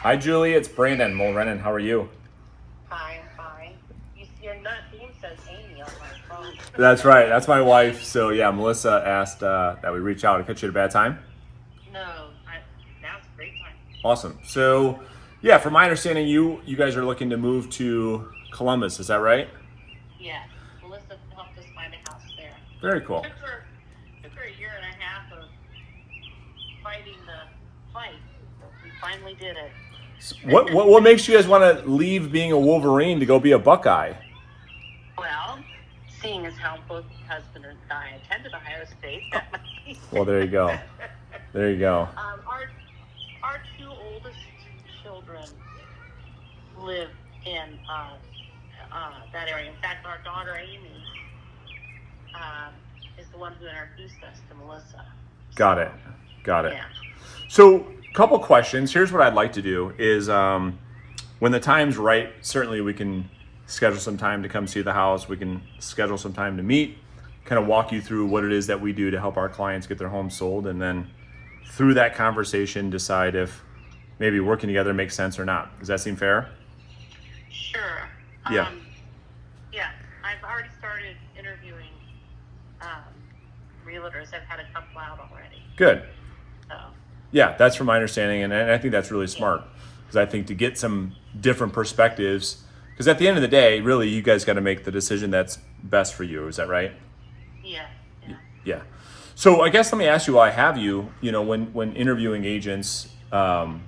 Hi, Julie. It's Brandon Mulrenin. How are you? Hi, I'm fine. Your name says Amy on my phone. That's right. That's my wife. So yeah, Melissa asked that we reach out. To catch you at a bad time. No, now's a great time. Awesome. So yeah, from my understanding, you guys are looking to move to Columbus. Is that right? Yes, Melissa helped us find a house there. Very cool. Took her a year and a half of fighting the fight. We finally did it. What makes you guys want to leave being a Wolverine to go be a Buckeye? Well, seeing as how both husband and I attended Ohio State, that might be. Well, there you go. There you go. Our two oldest children live in that area. In fact, our daughter Amy is the one who introduced us to Melissa. Got it. Got it. Yeah. So, couple questions. Here's what I'd like to do is when the time's right, certainly we can schedule some time to come see the house. We can schedule some time to meet, kind of walk you through what it is that we do to help our clients get their homes sold. And then through that conversation, decide if maybe working together makes sense or not. Does that seem fair? Sure. Yeah. Yeah. I've already started interviewing realtors. I've had a couple out already. Good. So. Yeah, that's from my understanding. And I think that's really smart because I think to get some different perspectives, because at the end of the day, really, you guys got to make the decision that's best for you. Is that right? Yeah. Yeah. So I guess let me ask you while I have you, when interviewing agents,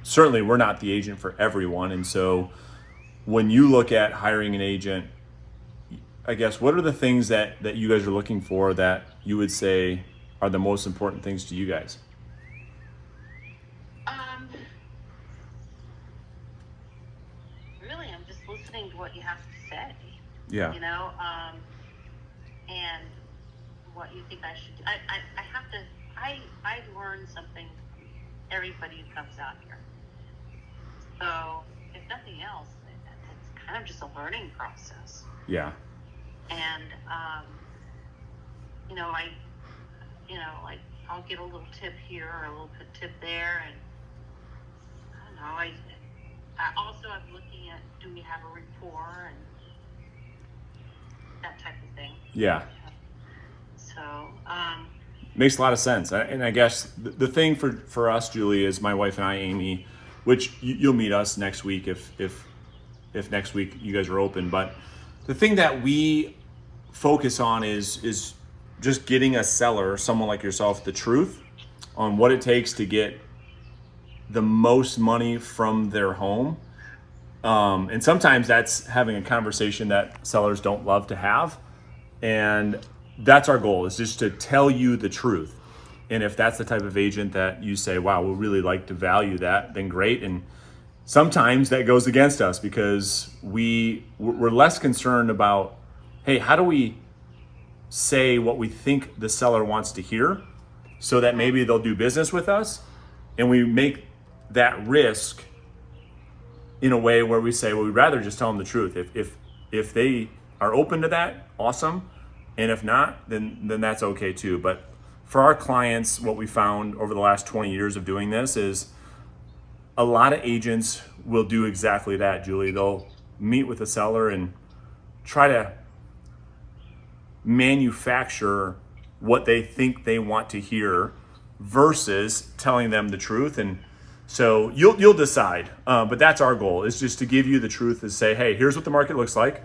certainly we're not the agent for everyone. And so when you look at hiring an agent, I guess, what are the things that you guys are looking for that you would say are the most important things to you guys? Really, I'm just listening to what you have to say. Yeah. And what you think I should do. I have to, I learn something from everybody who comes out here. So, if nothing else, it's kind of just a learning process. Yeah. And, I'll get a little tip here or a little tip there. And, I don't know, I'm looking at, do we have a rapport and that type of thing. Yeah. So, makes a lot of sense. And I guess the thing for us, Julie, is my wife and I, Amy, which you'll meet us next week if next week you guys are open. But the thing that we focus on is just getting a seller, someone like yourself, the truth on what it takes to get the most money from their home. And sometimes that's having a conversation that sellers don't love to have. And that's our goal, is just to tell you the truth. And if that's the type of agent that you say, wow, we'll really like to value that, then great. And sometimes that goes against us because we're less concerned about, hey, how do we say what we think the seller wants to hear so that maybe they'll do business with us, and we make that risk in a way where we say, well, we'd rather just tell them the truth. If they are open to that, awesome. And if not, then that's okay too. But for our clients, what we found over the last 20 years of doing this is a lot of agents will do exactly that, Julie. They'll meet with the seller and try to manufacture what they think they want to hear versus telling them the truth. And so you'll decide, but that's our goal, is just to give you the truth and say, hey, here's what the market looks like.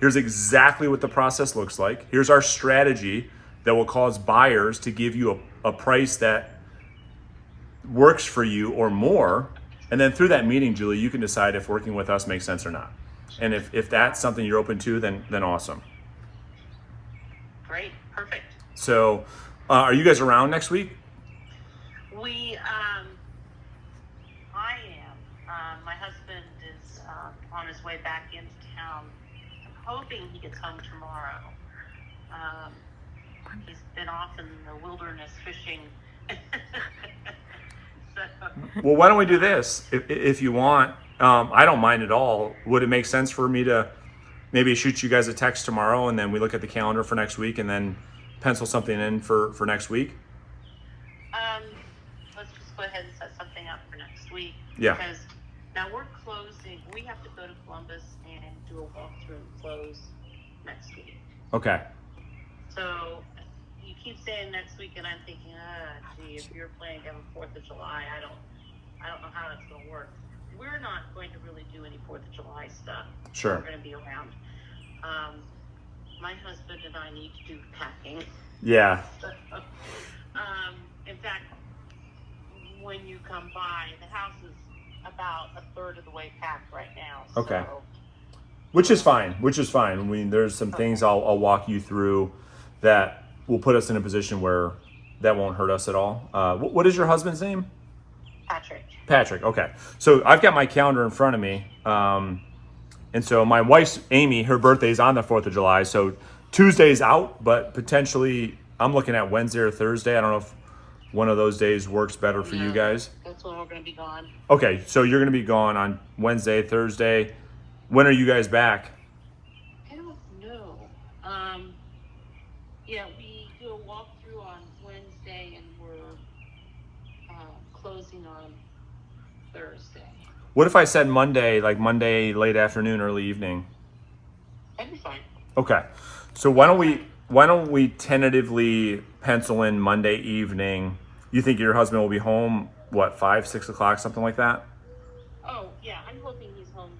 Here's exactly what the process looks like. Here's our strategy that will cause buyers to give you a price that works for you or more. And then through that meeting, Julie, you can decide if working with us makes sense or not. And if that's something you're open to, then awesome. great, perfect. So are you guys around next week? I am. My husband is on his way back into town. I'm hoping he gets home tomorrow. He's been off in the wilderness fishing. Well, why don't we do this? If you want, I don't mind at all. Would it make sense for me to maybe shoot you guys a text tomorrow, and then we look at the calendar for next week and then pencil something in for next week? Let's just go ahead and set something up for next week. Yeah. Because Now we're closing. We have to go to Columbus and do a walkthrough and close next week. Okay. So you keep saying next week, and I'm thinking, gee, if you're planning to have a 4th of July, I don't know how that's going to work. We're not going to really do any 4th of July stuff. Sure. We're going to be around. My husband and I need to do packing. Yeah. In fact, when you come by, the house is about a third of the way packed right now. Okay. So, Which is fine. I mean, there's some things I'll walk you through that will put us in a position where that won't hurt us at all. What is your husband's name? Patrick. Okay. So I've got my calendar in front of me. And so my wife's Amy, her birthday's on the 4th of July. So Tuesday's out, but potentially I'm looking at Wednesday or Thursday. I don't know if one of those days works better for you guys. That's when we're going to be gone. Okay. So you're going to be gone on Wednesday, Thursday. When are you guys back? I don't know. Yeah, we do a walkthrough on Wednesday, and we're closing on Thursday. What if I said Monday, like Monday late afternoon, early evening? That'd be fine. Okay. So why don't we tentatively pencil in Monday evening? You think your husband will be home, what, 5, 6 o'clock, something like that? Oh, yeah, I'm hoping he's home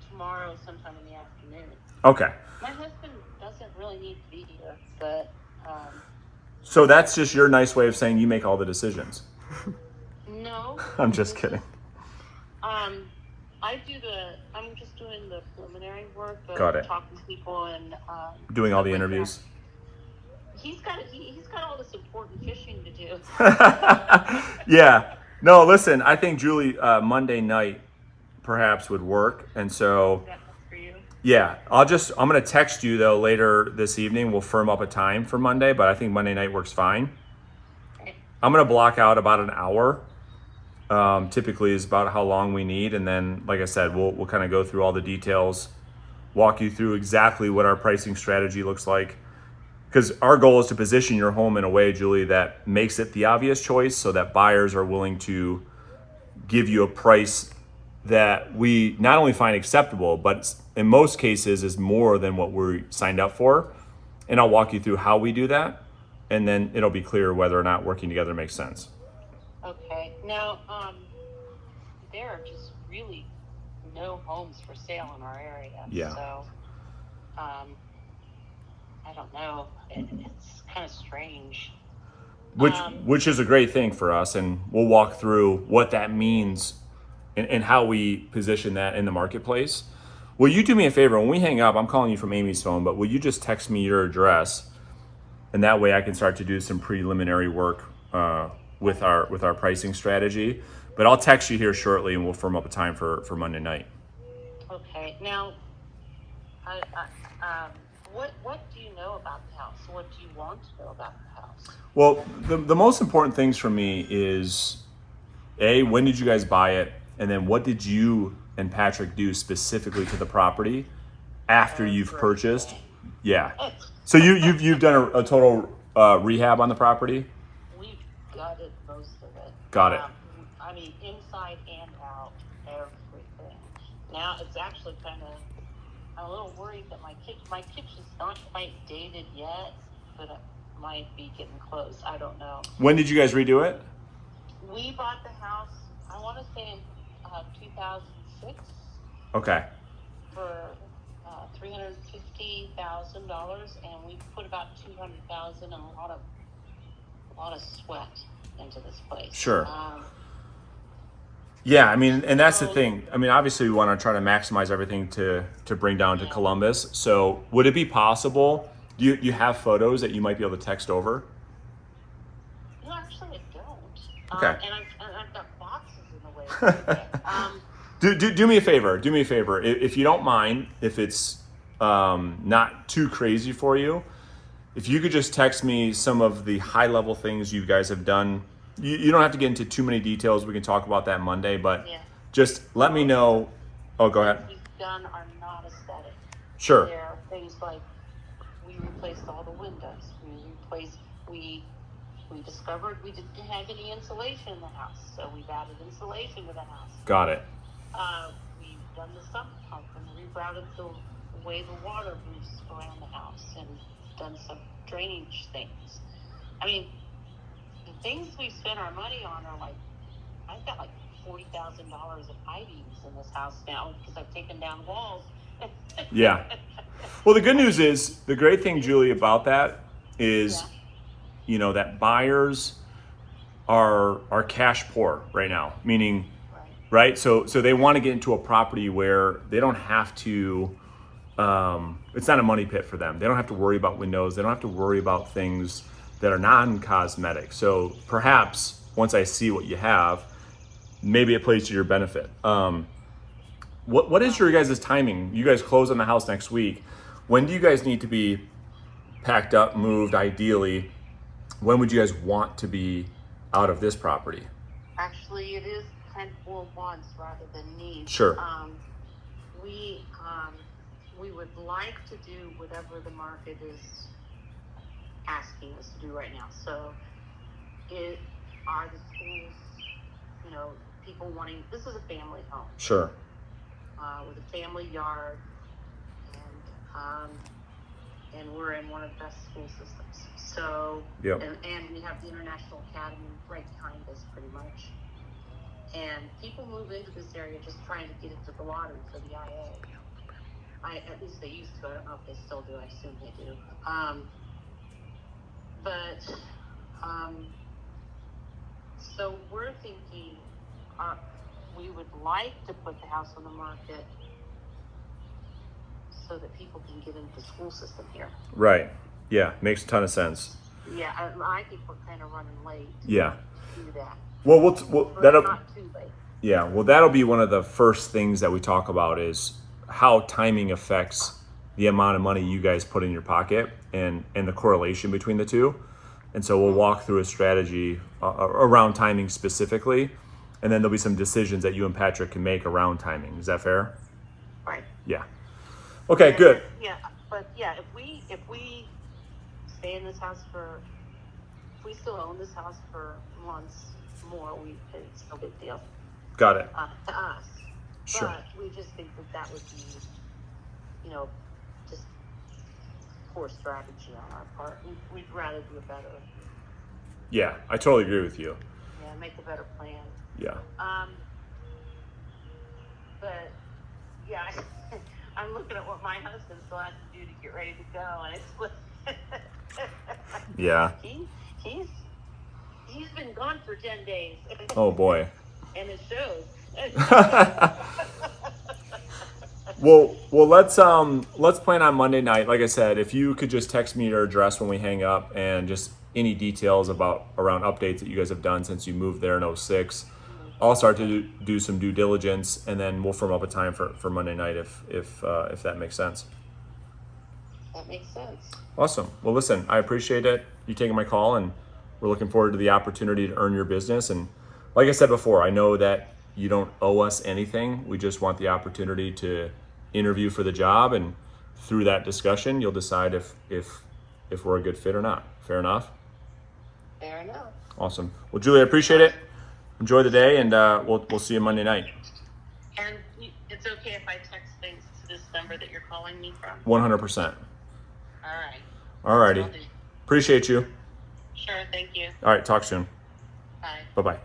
tomorrow sometime in the afternoon. Okay. My husband doesn't really need to be here, but... So that's just your nice way of saying you make all the decisions. No. I'm just kidding. I'm just doing the preliminary work of Got it. talking to people and Doing all the stuff like interviews. that. He's got all this important fishing to do. Yeah. No, listen, I think Julie, Monday night perhaps would work. And so, That works for you? yeah, I'm going to text you though later this evening. We'll firm up a time for Monday, but I think Monday night works fine. Okay. I'm going to block out about an hour. Typically is about how long we need. And then, like I said, we'll kind of go through all the details, walk you through exactly what our pricing strategy looks like. Because our goal is to position your home in a way, Julie, that makes it the obvious choice so that buyers are willing to give you a price that we not only find acceptable, but in most cases is more than what we signed up for. And I'll walk you through how we do that. And then it'll be clear whether or not working together makes sense. Okay. Now, there are just really no homes for sale in our area. Yeah. So, I don't know. It's kind of strange. Which is a great thing for us, and we'll walk through what that means and how we position that in the marketplace. Will you do me a favor? When we hang up, I'm calling you from Amy's phone, but will you just text me your address, and that way I can start to do some preliminary work with our pricing strategy. But I'll text you here shortly, and we'll firm up a time for Monday night. Okay. Now, what do you know about the house? What do you want to know about the house? Well, the most important things for me is, A, when did you guys buy it? And then what did you and Patrick do specifically to the property after you've purchased? Yeah. So you've done a total rehab on the property? We've gutted most of it. Got it. I mean, inside and out, everything. Now it's actually I'm a little worried that my kitchen's not quite dated yet, but it might be getting close. I don't know. When did you guys redo it? We bought the house, I want to say in 2006. Okay. For $350,000, and we put about $200,000 and a lot of sweat into this place. Sure. Yeah, I mean, and that's the thing. I mean, obviously we want to try to maximize everything to bring down to Columbus. So would it be possible, do you have photos that you might be able to text over? No, actually I don't. Okay. And I've got boxes in the way. Do me a favor. Do me a favor. If you don't mind, if it's not too crazy for you, if you could just text me some of the high level things you guys have done. You don't have to get into too many details. We can talk about that Monday, but just let me know. Oh, go ahead. We've done are not aesthetic. Sure. There are things like we replaced all the windows. We discovered we didn't have any insulation in the house, so we've added insulation to the house. Got it. We've done the sump pump and rerouted the way the water moves around the house and done some drainage things. I mean, the things we spent our money on are like, I've got like $40,000 of I-beams in this house now because I've taken down walls. Yeah. Well, the good news is, the great thing, Julie, about that is, you know, that buyers are cash poor right now, meaning, right? So they want to get into a property where they don't have to, it's not a money pit for them. They don't have to worry about windows. They don't have to worry about things that are non-cosmetic. So perhaps once I see what you have, maybe it plays to your benefit. What is your guys' timing? You guys close on the house next week. When do you guys need to be packed up, moved, ideally? When would you guys want to be out of this property? Actually, it is kind of more wants rather than needs. Sure. We would like to do whatever the market is asking us to do right now. So, are the schools, you know, people wanting? This is a family home. Sure. With a family yard, and we're in one of the best school systems. So, yep. and we have the International Academy right behind us, pretty much. And people move into this area just trying to get into the lottery for the IA. At least they used to. I don't know if they still do. I assume they do. So we're thinking we would like to put the house on the market so that people can get into the school system here. Right. Yeah. Makes a ton of sense. Yeah, I think we're kind of running late. Yeah. To do that. Well, that'll not too late. Yeah. Well, that'll be one of the first things that we talk about is how timing affects the amount of money you guys put in your pocket and the correlation between the two. And so we'll walk through a strategy around timing specifically, and then there'll be some decisions that you and Patrick can make around timing. Is that fair? Right. Yeah. Okay, good. Yeah, but yeah, if we stay in this house if we still own this house for months more, it's no big deal. Got it. To us. Sure. But we just think that would be, you know, just poor strategy on our part. We'd rather do a better. Yeah, I totally agree with you. Yeah, make a better plan. Yeah. But yeah, I'm looking at what my husband still has to do to get ready to go, and it's yeah. He's been gone for 10 days. Oh boy. And it shows. Well, let's plan on Monday night. Like I said, if you could just text me your address when we hang up and just any details around updates that you guys have done since you moved there in 06. I'll start to do some due diligence, and then we'll firm up a time for Monday night if that makes sense. That makes sense. Awesome. Well, listen, I appreciate it. You taking my call, and we're looking forward to the opportunity to earn your business. And like I said before, I know that you don't owe us anything. We just want the opportunity to interview for the job, and through that discussion, you'll decide if we're a good fit or not. Fair enough? Fair enough. Awesome. Well, Julie, I appreciate it. Enjoy the day, and we'll see you Monday night. And it's okay if I text things to this number that you're calling me from? 100%. All right. All righty. Appreciate you. Sure, thank you. All right, talk soon. Bye. Bye-bye.